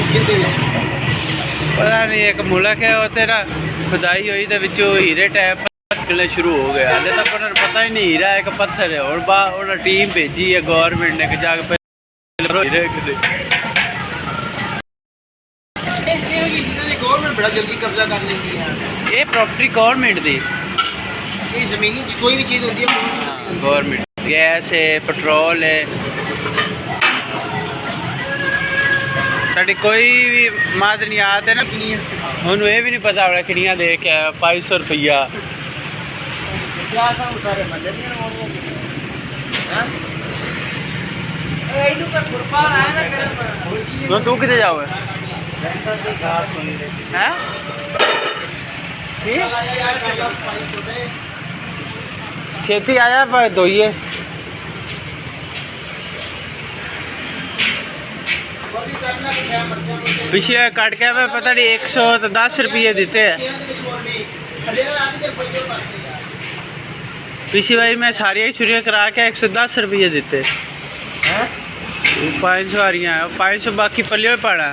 पता नहीं एक मुल्क है उत्थे ना खुदाई हुई तो विचों हीरे टाइप निकलने शुरू हो गया। हाले तक उन्होंने पता ही नहीं हीरा एक पत्थर है। और उन्होंने टीम भेजी है गवर्नमेंट ने कि जाके हीरे गवर्नमेंट बड़ा जल्दी कब्जा कर लेती है। ये प्रॉपर्टी गवर्नमेंट दी ये ज़मीनी की कोई भी चीज़ होती है गवर्नमेंट। गैस है पेट्रोल है साड़ी कोई भी मादनियात है ना उन्होंने ये भी नहीं पता होना किनिया दे के 500 रुपया। तू कितने जाओ छेती आया पर धोइए पिछले कट के मैं पता नहीं 110 रुपये देते हैं। पिछली बार मैं सारिया छुरियाँ करा के 110 रुपये देते 500 आ रही हैं 500 बाकी पल्ले पाना।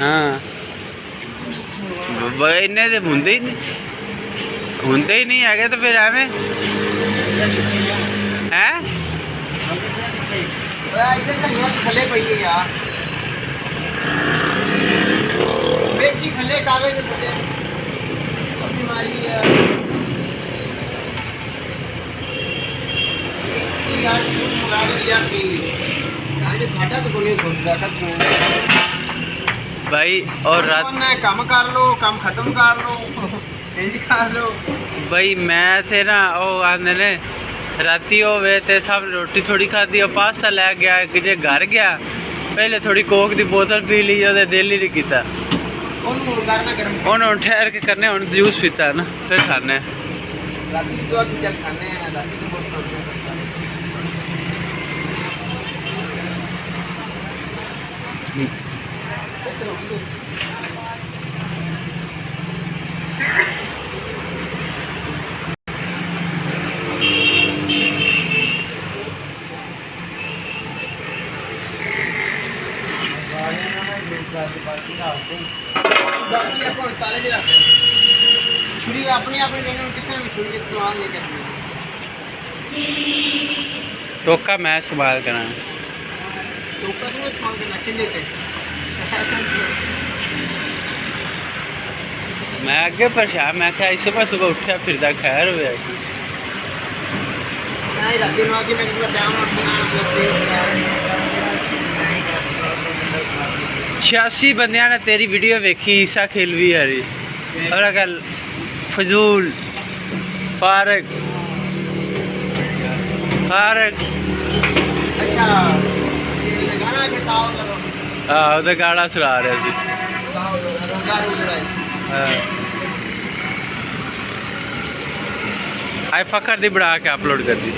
हाँ इन्ने तो होंगे ही नहीं है तो फिर एवं है थले पई है यार बेची थले कागज बीमारी यार तो कोई भाई और रात काम कर लो काम खत्म कर लो कर लो भाई मैं थे ना वो आंदे ने राती होवे ते सब रोटी थोड़ी खाधी और पास्ता लै गया कि जे घर गया पहले थोड़ी कोक दी बोतल पी ली और दिल ही नहीं किया उन्होंने ठहर के करने उन जूस पीता है ना फिर खाने छुरी अपनी अपनी जगह किसी भी छुरी इस्तेमाल नहीं करनी। टोका मैं इस्तेमाल करा टोका तो इस्तेमाल करना किले पे मैं अगे परेशान मैं क्या इसे पर सुबह उठा फिर खैर हो छियासी बंदिया ने तेरी वीडियो वेखी ईसा खेलवी हरी और अगर फजूल फारक अच्छा हाँ तो गाना सुना रहे थे आई फखर दी बना के अपलोड कर दी।